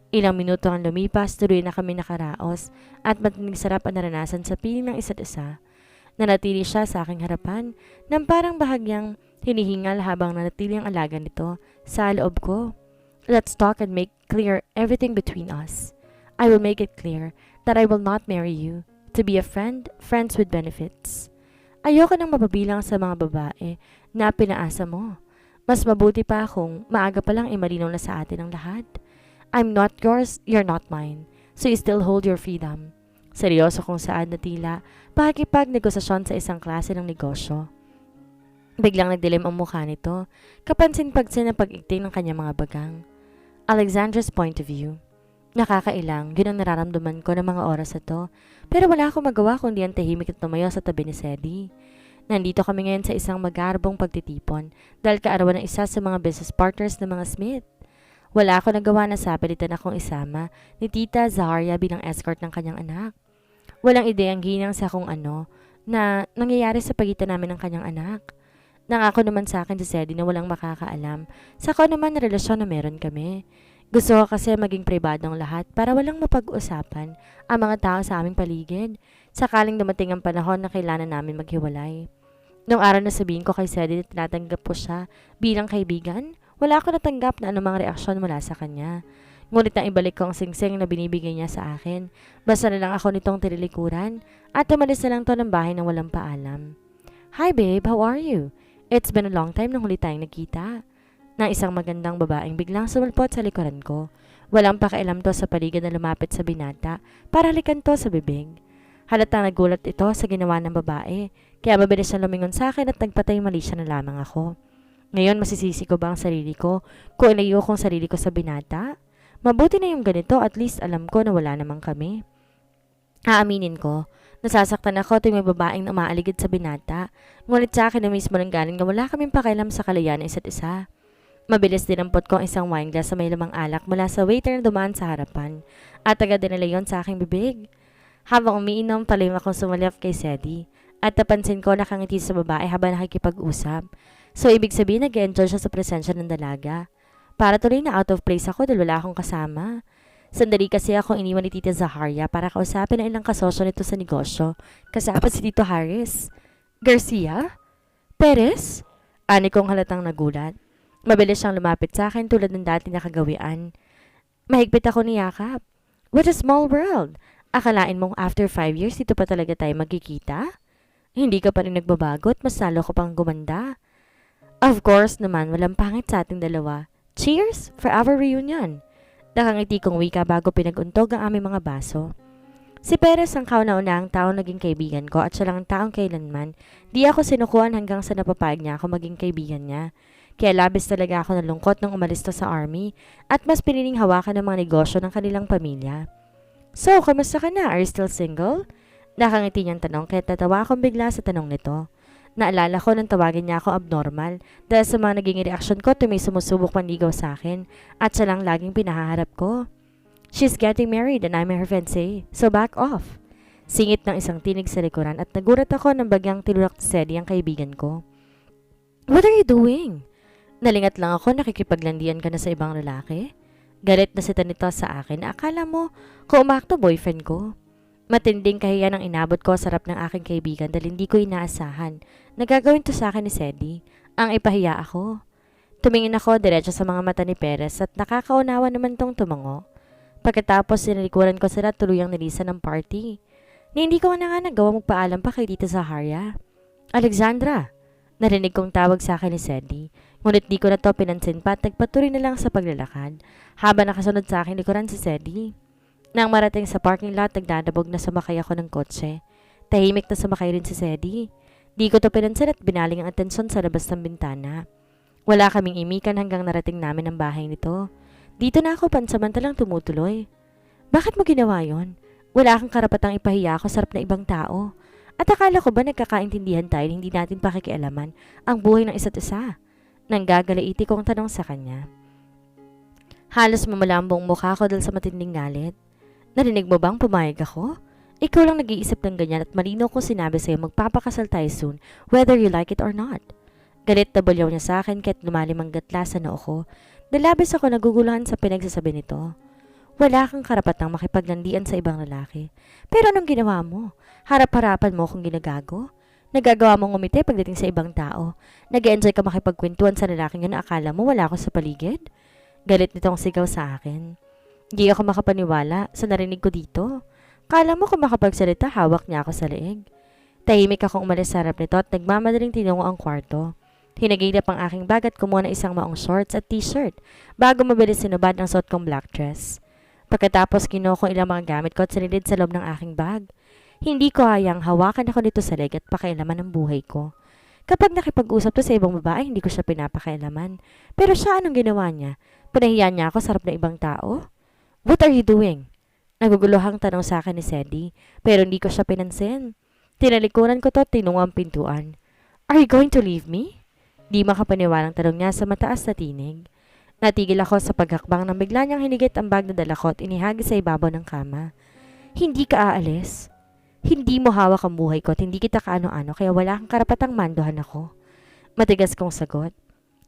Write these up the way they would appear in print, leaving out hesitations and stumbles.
Ilang minuto ang lumipas, tuloy na kami nakaraos at matinig sarap ang naranasan sa piling ng isa't isa. Nanatili siya sa aking harapan nang parang bahagyang hinihingal habang nanatili ang alaga nito sa loob ko. Let's talk and make clear everything between us. I will make it clear that I will not marry you to be a friend, friends with benefits. Ayoko nang mapabilang sa mga babae na pinaasa mo. Mas mabuti pa kung maaga pa lang malinaw na sa atin ang lahat. I'm not yours, you're not mine. So you still hold your freedom. Seryoso kung saan na tila pakikipag-negosasyon sa isang klase ng negosyo. Biglang nagdilim ang mukha nito, kapansin-pansin ang pag-ikting ng kanyang mga bagang. Alexandra's point of view. Nakakailang, yun ang nararamdaman ko ng mga oras na to, pero wala akong magawa kundi ang tahimik at tumayo sa tabi ni Sedi. Nandito kami ngayon sa isang magarbong pagtitipon dahil kaarawan ng isa sa mga business partners ng mga Smith. Wala ako nagawa na sapilitan akong isama ni Tita Zaharia bilang escort ng kanyang anak. Walang ideyang ginang sa kung ano na nangyayari sa pagitan namin ng kanyang anak. Nangako naman sa akin si Sedi na walang makakaalam sa kung naman na relasyon na meron kami. Gusto ko kasi maging pribado ang lahat para walang mapag-usapan ang mga tao sa aming paligid sakaling dumating ang panahon na kailangan namin maghiwalay. Noong araw na sabihin ko kay Sedi na tinatanggap ko siya bilang kaibigan, wala ako natanggap na anumang reaksyon mula sa kanya. Ngunit nang ibalik ko ang singsing na binibigay niya sa akin, basta na lang ako nitong tililikuran at umalis na lang to ng bahay nang walang paalam. Hi babe, how are you? It's been a long time nang huli tayong nagkita. Nang isang magandang babaeng biglang sumulpot sa likuran ko. Walang pakialam to sa paligid na lumapit sa binata para halikan to sa bibig. Halatang nagulat ito sa ginawa ng babae, kaya mabilis na lumingon sa akin at nagpatay mali siya na lamang ako. Ngayon masisisi ko ba ang sarili ko kung ilayo kong sarili ko sa binata? Mabuti na yung ganito, at least alam ko na wala namang kami. Aaminin ko, nasasaktan ako tuwing may babaeng na umaaligid sa binata, ngunit sa akin na mismo nang galing na wala kaming pakialam sa kalayaan ng isa't isa. Mabilis dinampot ko ang isang wine glass sa may lamang alak mula sa waiter na dumaan sa harapan at agad dinala yon sa aking bibig. Habang umiinom, palim akong sumalap kay Sedi at napansin ko nakangiti sa babae habang nakikipag-usap. So ibig sabihin nag-enjoy siya sa presensya ng dalaga. Para tuloy na out of place ako dahil wala akong kasama. Sandali kasi akong iniwan ni Tita Zaharia para kausapin ang ilang kasosyo nito sa negosyo. Kasama si Tito Harris. Garcia? Perez? Ani kong halatang nagulat. Mabilis siyang lumapit sa akin tulad ng dati na kagawian. Mahigpit ako niyakap. What a small world! Akalain mong after 5 years dito pa talaga tayo magkikita? Hindi ka pa rin nagbabago at mas lalo ko pang gumanda. Of course naman, walang pangit sa ating dalawa. Cheers! For our reunion! Nakangiti kong wika bago pinag-untog ang aming mga baso. Si Perez ang kauna-una ang taong naging kaibigan ko at siya lang ang taong kailanman di ako sinukuan hanggang sa napapayag niya ako maging kaibigan niya. Kaya labis talaga ako nalungkot nung umalis to sa army at mas piniling hawakan ng mga negosyo ng kanilang pamilya. So, kamusta ka na? Are you still single? Nakangiti niyang tanong kaya tatawa akong bigla sa tanong nito. Naalala ko nang tawagin niya ako abnormal dahil sa mga naging reaksyon ko tuwing may sumusubok manligaw sa akin at siya lang laging pinahaharap ko. She's getting married and I'm her fiancé, so back off. Singit ng isang tinig sa likuran at nagulat ako nang bagyang tinulak ni Sedi ang kaibigan ko. What are you doing? Nalingat lang ako, nakikipaglandian ka na sa ibang lalaki. Galit na sita nito sa akin, akala mo kung umakto boyfriend ko. Matinding kahiyan ang inabot ko sa harap ng aking kaibigan dahil hindi ko inaasahan. Nagagawin to sa akin ni Sedi, ang ipahiya ako. Tumingin ako diretso sa mga mata ni Perez at nakakaunawa naman tong tumango. Pagkatapos sinalikuran ko sila tuluyang nilisan ng party. Ni hindi ko na nga nagawa magpaalam pa kay Tita Zaharia. Alexandra! Narinig kong tawag sa akin ni Sedi, ngunit di ko na to pinansin pa at nagpatuloy na lang sa paglalakad habang nakasunod sa akin likuran si Sedi. Nang marating sa parking lot, nagdadabog na sumakay ako ng kotse. Tahimik na sumakay rin si Sedi. Di ko to pinansin at binaling ang atensyon sa labas ng bintana. Wala kaming imikan hanggang narating namin ang bahay nito. Dito na ako pansamantalang tumutuloy. Bakit mo ginawa yon? Wala kang karapatang ipahiya ako sa harap na ibang tao. At akala ko ba nagkakaintindihan tayo hindi natin pakikialaman ang buhay ng isa't isa? Nang gagalaiti kong tanong sa kanya. Halos mamula ang buong mukha ko dahil sa matinding galit. Narinig mo bang pumayag ako? Ikaw lang nag-iisip ng ganyan at malino kong sinabi sa'yo magpapakasal tayo soon whether you like it or not. Galit na bulyaw niya sa akin kahit lumalim ang gatla sa noo ko. Nalabis ako naguguluhan sa pinagsasabi nito. Wala kang karapatang makipaglandian sa ibang lalaki. Pero anong ginawa mo? Harap-harapan mo kung ginagago? Nagagawa mong ngumiti pagdating sa ibang tao. Nag-enjoy ka makipagkwentuhan sa lalaking yun na akala mo wala ako sa paligid? Galit nitong sigaw sa akin. Hindi ako makapaniwala sa narinig ko dito. Kala mo kung makapagsalita, hawak niya ako sa leeg. Tahimik akong umalis sa harap nito at nagmamadaling tinungo ang kwarto. Hinagilap ang aking bag at kumuha ng isang maong shorts at t-shirt bago mabilis sinubad ang suot kong black dress. Pagkatapos kinuha ko ilang mga gamit ko at sinilid sa loob ng aking bag. Hindi ko hayang hawakan ako nito sa leg at pakialaman ng buhay ko. Kapag nakipag-usap to sa ibang babae, hindi ko siya pinapakialaman. Pero siya, anong ginawa niya? Pinahiya niya ako sa harap ng ibang tao? What are you doing? Naguguluhang tanong sa akin ni Sadie, pero hindi ko siya pinansin. Tinalikuran ko to at tinungo ang pintuan. Are you going to leave me? Di makapaniwalang tanong niya sa mataas na tinig. Natigil ako sa paghakbang nang bigla niyang hinigit ang bag na dala ko at inihagis sa ibabaw ng kama. Hindi ka aalis? Hindi mo hawak ang buhay ko at hindi kita kaano-ano kaya wala kang karapatang manduhan ako. Matigas kong sagot.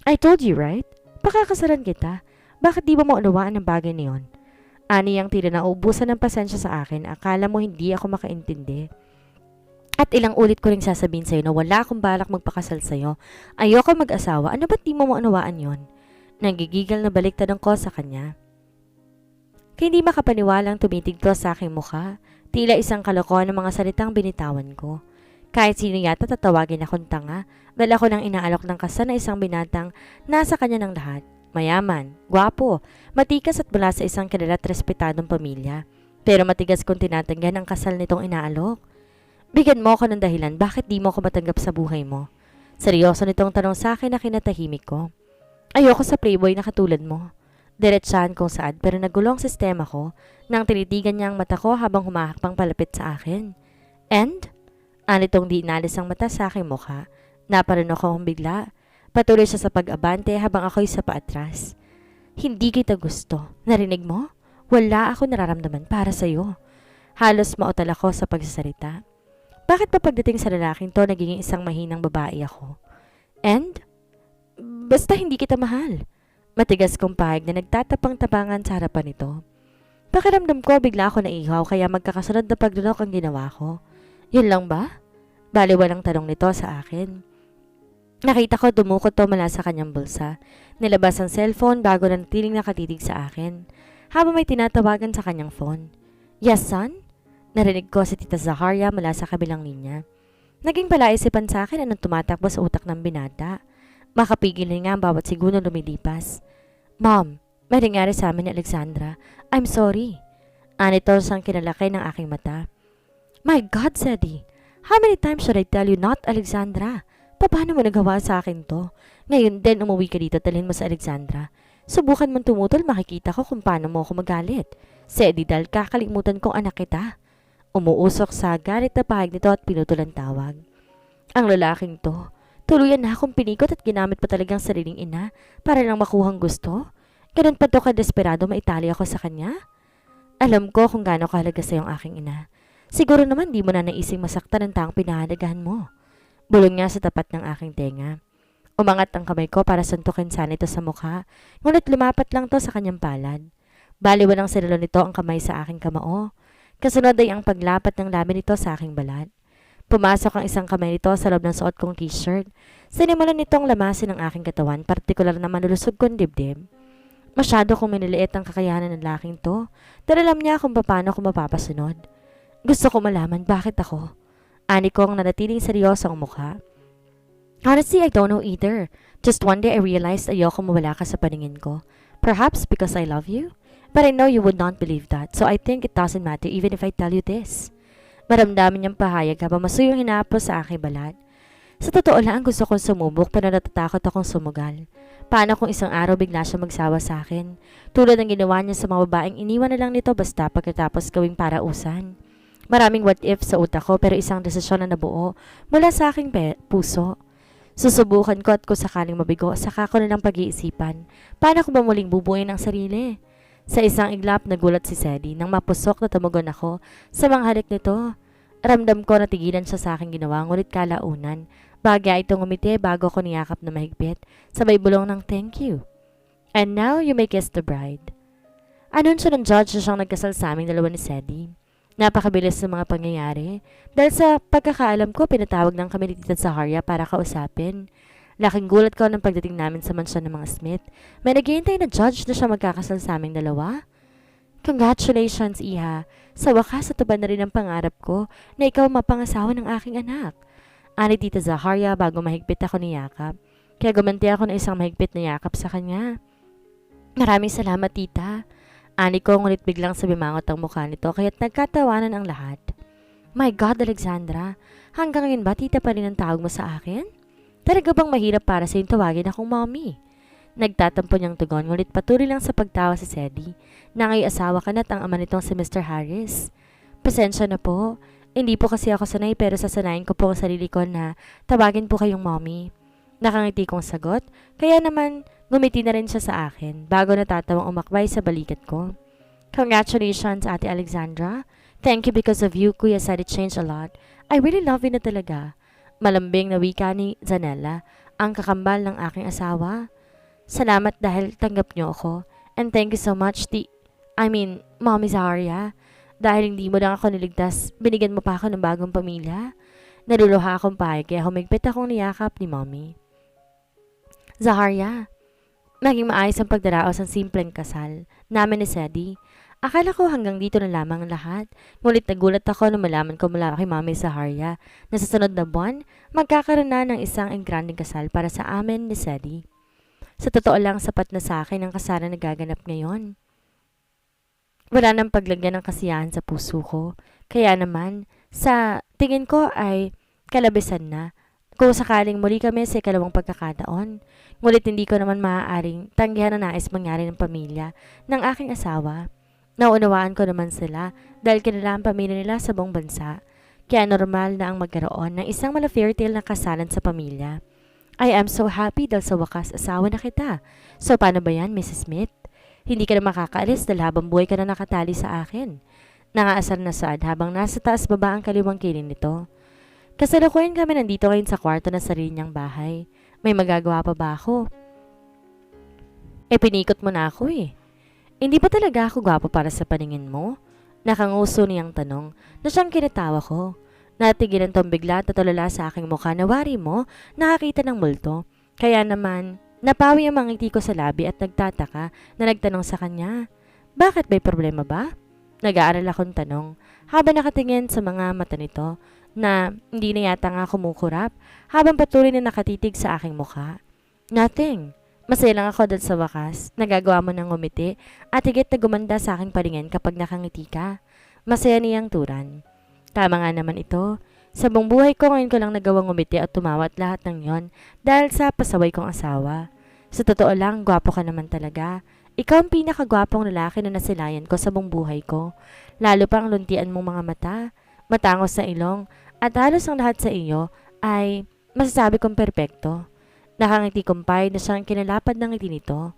I told you, right? Pakakasalan kita. Bakit di ba mo unawaan ang bagay niyon? Ani ang tila na uubusan ng pasensya sa akin, akala mo hindi ako makaintindi. At ilang ulit ko ring sasabihin sa'yo na wala akong balak magpakasal sa'yo. Ayoko mag-asawa, ano ba't di mo maunawaan yon? Nanggigigil na baliktad ko sa kanya. Kaya hindi makapaniwalang tumitig ko sa aking mukha, tila isang kalokohan ng mga salitang binitawan ko. Kahit sino yata tatawagin akong tanga, dahil ako nang inaalok ng kasal na isang binatang nasa kanya ng lahat. Mayaman, gwapo, matikas at mula sa isang kilala at respetadong pamilya. Pero matigas kong tinatanggan ang kasal nitong inaalok. Bigyan mo ako ng dahilan bakit di mo ako matanggap sa buhay mo. Seryoso nitong tanong sa akin na kinatahimik ko. Ayoko sa playboy na katulad mo. Diretsahan kong saad pero nagulong sistema ko nang tinitigan niya ang mata ko habang humahakbang palapit sa akin. And? Anitong di inalis ang mata sa aking mukha. Naparano ko akong bigla. Patuloy siya sa pag-abante habang ako'y sa paatras. Hindi kita gusto. Narinig mo? Wala ako nararamdaman para sa'yo. Halos mautal ako sa pagsasalita. Bakit pa pagdating sa lalaking to naging isang mahinang babae ako? And? Basta hindi kita mahal. Matigas kong pahig na nagtatapang-tapangan sa harapan nito. Pakiramdam ko bigla ako naihaw kaya magkakasunod na paglunok ang ginawa ko. Yun lang ba? Baliwalang tanong nito sa akin. Nakita ko dumukot to mula sa kanyang bulsa. Nilabas ang cellphone bago nanatiling nakatitig sa akin. Habang may tinatawagan sa kanyang phone. Yes, son? Narinig ko si Tita Zaharia mula sa kabilang linya. Naging palaisipan sa akin anong tumatakbo sa utak ng binata. Makapigil nga ang bawat segundo lumilipas. Mom, may nangyari sa amin ni Alexandra. I'm sorry. Anito sang kinalaki ng aking mata. My God, Sadie. How many times should I tell you not Alexandra? Paano mo nagawa sa akin to? Ngayon din umuwi ka dito talhin mo sa Alexandra. Subukan mong tumutol makikita ko kung paano mo ako magalit. Sadie, dahil kakalimutan kong anak kita. Umuusok sa galit na pahig nito at pinutulan tawag. Ang lalaking to, tuluyan na akong pinikot at ginamit pa talagang sariling ina para lang makuhang gusto. Ganun pa to kadesperado maitali ako sa kanya? Alam ko kung gaano kahalaga sa iyong aking ina. Siguro naman di mo na naising masaktan ang taong pinahalagahan mo. Bulong niya sa tapat ng aking tenga. Umangat ang kamay ko para suntukin sana ito sa mukha, ngunit lumapat lang to sa kanyang palad. Baliwalang sinalo nito ang kamay sa aking kamao. Kasunod ay ang paglapat ng labi nito sa aking balat. Pumasok ang isang kamay nito sa loob ng suot kong t-shirt. Sinimulan nitong lamasin ang aking katawan, partikular na manulusog kong dibdib. Masyado kong miniliit ang kakayanan ng laking to, dahil alam niya kung paano ko mapapasunod. Gusto ko malaman bakit ako. Ani kong nanatiling seryoso ang mukha. Honestly, I don't know either. Just one day I realized ayoko mawala ka sa paningin ko. Perhaps because I love you? But I know you would not believe that, so I think it doesn't matter even if I tell you this. Maramdaman niyang pahayag habang masuyong hinapos sa aking balat. Sa totoo lang, gusto kong sumubok pero natatakot akong sumugal. Paano kung isang araw bigla siya magsawa sa akin? Tulad ng ginawa niya sa mga babaeng iniwan na lang nito basta pagkatapos gawing parausan. Maraming what if sa utak ko pero isang desisyon na nabuo mula sa aking puso. Susubukan ko at kung sakaling mabigo, saka ko na lang pag-iisipan. Paano ko ba muling bubuuin ang sarili? Sa isang iglap nagulat si Sadie nang mapusok na tumugon ako sa mga halik nito. Ramdam ko na tigilan siya sa aking ginawa ngunit kalaunan. Bagya itong umiti bago ko niyakap na mahigpit. Sabay bulong ng thank you. And now you may kiss the bride. Anunsyo ng judge na siyang nagkasal sa aming dalawa ni Sedi. Napakabilis ng mga pangyayari. Dahil sa pagkakaalam ko, pinatawag lang kami ni Tita Zaharia para kausapin. Laking gulat ko ng pagdating namin sa mansyon ng mga Smith. May naghihintay na judge na siya magkakasal sa aming dalawa. Congratulations, Iha. Sa wakas, natupad na rin ang pangarap ko na ikaw mapangasawa ng aking anak. Ani Tita Zaharia bago mahigpit ako ni Yakap. Kaya gumanti ako ng isang mahigpit na yakap sa kanya. Maraming salamat, Tita. Ani ko, ngunit biglang sabimangot ang mukha nito kaya't nagkatawanan ang lahat. My God, Alexandra, hanggang ngayon ba tita pa rin ang tawag mo sa akin? Talaga bang mahirap para sa yung tawagin akong mommy? Nagtatampo niyang tugon, ngunit patuloy lang sa pagtawa si Sedi, na ngay asawa ka na't ang ama nitong si Mr. Harris. Pasensya na po, hindi po kasi ako sanay pero sasanayin ko po ang sarili ko na tawagin po kayong mommy. Nakangiti kong sagot, kaya naman ngumiti na rin siya sa akin bago natatawang umakbay sa balikat ko. Congratulations, Ate Alexandra. Thank you because of you, Kuya said it changed a lot. I really love you na talaga. Malambing na wika ni Zanella, ang kakambal ng aking asawa. Salamat dahil tanggap niyo ako. And thank you so much, Mommy Zaharia. Dahil hindi mo lang ako niligtas, binigyan mo pa ako ng bagong pamilya. Naluluha akong pahig kaya humigpit akong niyakap ni Mommy. Zaharia, naging maayos ang pagdaraos ng simpleng kasal namin ni Sedi. Akala ko hanggang dito na lamang ang lahat, ngunit nagulat ako nung malaman ko mula kay Mami Zaharia na sa sunod na buwan, magkakaroon na ng isang engranding kasal para sa amin ni Sedi. Sa totoo lang, sapat na sa akin ang kasalan na gaganap ngayon. Wala nang paglagyan ng kasiyahan sa puso ko, kaya naman, sa tingin ko ay kalabisan na kung sakaling muli kami sa ikalawang pagkakataon. Ngunit hindi ko naman maaaring tanggihan na nais mangyari ng pamilya ng aking asawa. Naunawaan ko naman sila dahil kilala ang pamilya nila sa buong bansa. Kaya normal na ang magkaroon ng isang fairy tale na kasalan sa pamilya. I am so happy dahil sa wakas asawa na kita. So paano ba yan, Mrs. Smith? Hindi ka na makakaalis dahil habang buhay ka na nakatali sa akin. Nangaasar na Saad habang nasa taas baba ang kaliwang kilin nito. Kasalukuyan kami nandito ngayon sa kwarto ng sarili niyang bahay. May magagawa pa ba ako? Pinikot mo na ako eh. Hindi ba talaga ako gwapo para sa paningin mo? Nakanguso niyang tanong na siyang kinatawa ko. Natigilan tong bigla at natulala sa aking mukha na wari mo nakakita ng multo. Kaya naman, napawi ang mga ngiti ko sa labi at nagtataka na nagtanong sa kanya, bakit may problema ba? Nag-aaral akong tanong habang nakatingin sa mga mata nito na hindi na yata nga kumukurap habang patuloy na nakatitig sa aking mukha. Nothing. Masaya lang ako dahil sa wakas, nagagawa mo ng ngumiti at higit na gumanda sa aking paningin kapag nakangiti ka. Masaya niyang turan. Tama nga naman ito. Sa buong buhay ko ngayon ko lang nagawang ngumiti at tumawa at lahat ng yon dahil sa pasaway kong asawa. Sa totoo lang, gwapo ka naman talaga. Ikaw ang pinakagwapong lalaki na nasilayan ko sa buong buhay ko. Lalo pa ang luntian mong mga mata, matangos sa ilong, at halos ang lahat sa iyo ay masasabi kong perpekto. Nakangiti kumpay na siyang kinalapad ng ngiti nito.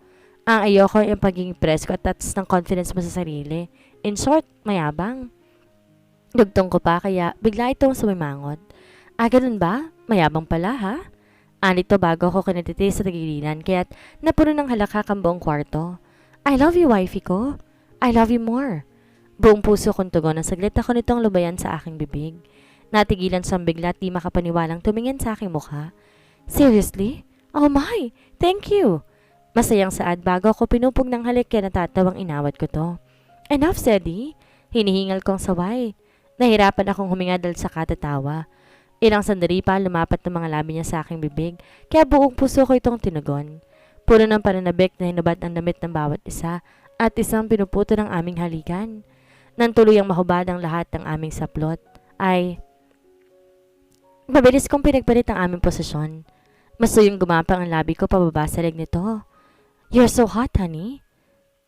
Ang ayoko ay ang pagiging presko at tatas ng confidence mo sa sarili. In short, mayabang. Dugtong ko pa kaya bigla itong sumimangot. Ganun ba? Mayabang pala ha? Anito bago ako kinatiti sa tagiliran kaya't napuno ng halakak ang buong kwarto. I love you, wifey ko. I love you more. Buong puso kong tugon ang saglit ako nitong lubayan sa aking bibig. Natigilan siyang bigla at di makapaniwalang tumingin sa aking mukha. Seriously? Oh my! Thank you! Masayang Saad bago ako pinupog ng halik kaya natatawang inawat ko to. Enough, Sedi. Hinihingal kong saway. Nahirapan akong huminga dahil sa katatawa. Ilang sandali pa lumapat ng mga labi niya sa aking bibig kaya buong puso ko itong tinugon. Puno ng pananabik na hinubad ang damit ng bawat isa at isang pinuputo ng aming halikan. Nang tuluyang mahubad ang lahat ng aming saplot ay mabilis kong pinagpalit ang aming posisyon. Masuyong gumapang ang labi ko pababa sa leg nito. You're so hot, honey.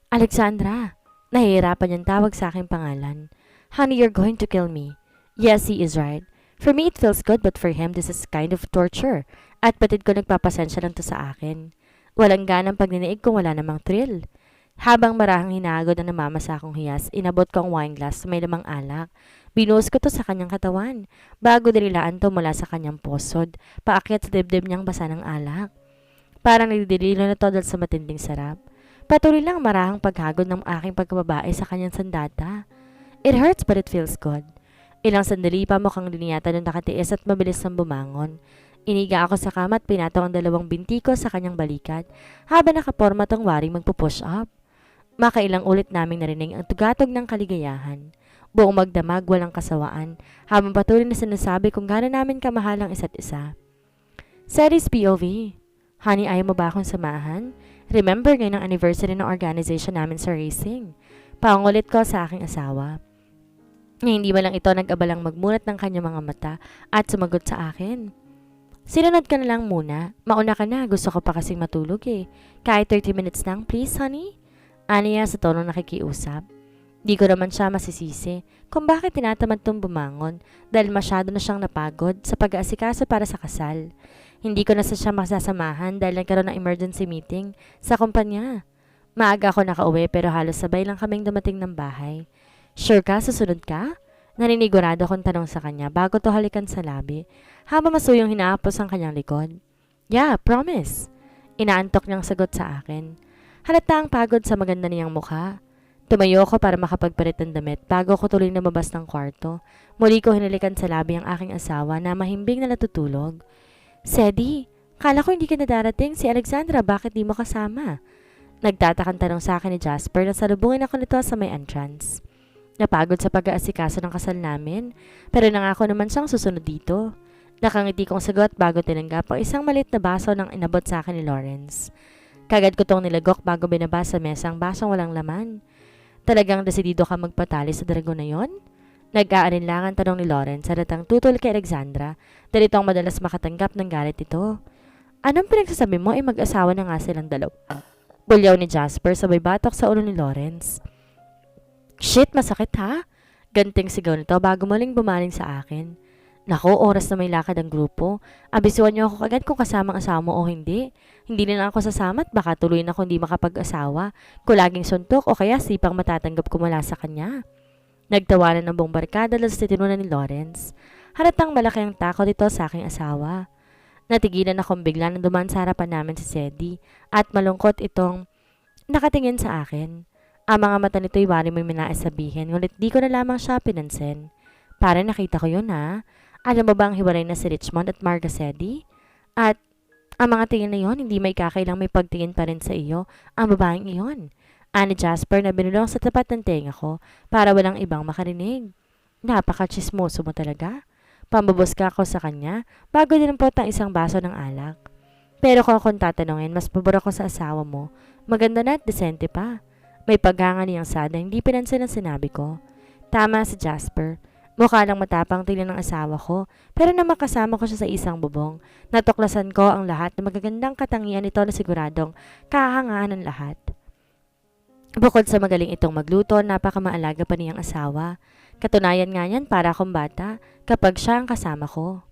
Alexandra. Nahihirapan niyang tawag sa aking pangalan. Honey, you're going to kill me. Yes, he is right. For me, it feels good, but for him, this is kind of torture. At patid ko nagpapasensya lang to sa akin. Walang ganang pagniniig kung wala namang thrill. Habang marahang hinagod na namama sa akong hiyas, inabot ko ang wine glass may lamang alak. Binuhos ko to sa kanyang katawan, bago dirilaan to mula sa kanyang posod, paakyat sa dibdib niyang basa ng alak. Parang nagdidililo na to dahil sa matinding sarap. Patuloy lang marahang paghagod ng aking pagkababae sa kanyang sandata. It hurts but it feels good. Ilang sandali pa mukhang liniyata nung nakatiis at mabilis nang bumangon. Iniga ako sa kama at pinataw ang dalawang binti ko sa kanyang balikat habang nakaporma tong waring magpo-push up. Makailang ulit naming narinig ang tugatog ng kaligayahan. Buong magdamag, walang kasawaan, habang patuloy na sinasabi kung gaano namin kamahal ang isa't isa. Series POV. Honey, ayaw mo ba akong samahan? Remember ngayon ang anniversary ng organization namin sa racing. Pangulit ko sa aking asawa. Hindi ba lang ito nag-abalang magmulat ng kanyang mga mata at sumagot sa akin. Sinunod ka na lang muna. Mauna ka na. Gusto ko pa kasing matulog eh. Kahit 30 minutes lang, please, honey. Aniya sa tonong nakikiusap. Di ko naman siya masisisi kung bakit tinatamad tong bumangon dahil masyado na siyang napagod sa pag-aasikaso para sa kasal. Hindi ko na siya masasamahan dahil nagkaroon ng emergency meeting sa kumpanya. Maaga ako nakauwi pero halos sabay lang kaming dumating ng bahay. Sure ka, susunod ka? Naninigurado akong tanong sa kanya bago to halikan sa labi habang masuyong hinaapos ang kanyang likod. Yeah, promise. Inaantok niyang sagot sa akin. Halata ang pagod sa maganda niyang mukha. Tumayo ko para makapagpalit ng damit bago ko tuloy na mabas ng kwarto. Muli ko hinalikan sa labi ang aking asawa na mahimbing na natutulog. Sedi, kala ko hindi ka na darating. Si Alexandra, bakit di mo kasama? Nagtatakang tanong sa akin ni Jasper na salubungin ako nito sa may entrance. Napagod sa pag-aasikaso ng kasal namin, pero nangako naman siyang susunod dito. Nakangiti kong sagot bago tinanggap ang isang maliit na baso ng inabot sa akin ni Lawrence. Kagad ko tong nilagok bago binaba sa mesa ang basong walang laman. Talagang desidido ka magpatali sa dragon na yon? Nag-aalinlangan tanong ni Lawrence sa datang tutol kay Alexandra dahil itong madalas makatanggap ng galit ito. Anong pinagsasabi mo ay mag-asawa na nga silang dalawa? Bulyaw ni Jasper sabay batok sa ulo ni Lawrence. Shit, masakit ha? Ganting sigaw nito bago muling bumaling sa akin. Nako, oras na may lakad ang grupo. Abisuan niyo ako kagad kung kasamang asawa mo o hindi. Hindi na lang ako sasama at baka tuloy na kung di makapag-asawa. Kulaging suntok o kaya sipang matatanggap ko mula sa kanya. Nagtawanan ng buong barkada dahil sa titinunan ni Lawrence. Halatang malaki ang takot ito sa aking asawa. Natigilan akong bigla nang dumaan sa harapan namin si Sedi at malungkot itong nakatingin sa akin. Ang mga mata nito'y wari mo'y minais sabihin, ngunit di ko na lamang siya pinansin. Para nakita ko yun ha. Alam mo ba ang hiwalay na si Richmond at Marga Sedi? At ang mga tingin na yon, hindi may kakailang may pagtingin pa rin sa iyo, ang babaeng iyon. Ani Jasper na binulong sa tapat ng tenga ko para walang ibang makarinig. Napaka-chismoso mo talaga. Pambubos ka ako sa kanya bago dinampot ang isang baso ng alak. Pero kung akong tatanungin, mas pabor ako sa asawa mo. Maganda na at desente pa. May paghanga niyang sada, hindi pinansin ang sinabi ko. Tama si Jasper. Mukha lang matapang tingnan ng asawa ko, pero na makasama ko siya sa isang bubong, natuklasan ko ang lahat ng magagandang katangian nito na siguradong kahangaan ng lahat. Bukod sa magaling itong magluto, napakamaalaga pa niyang asawa. Katunayan nga yan para akong bata kapag siya ang kasama ko.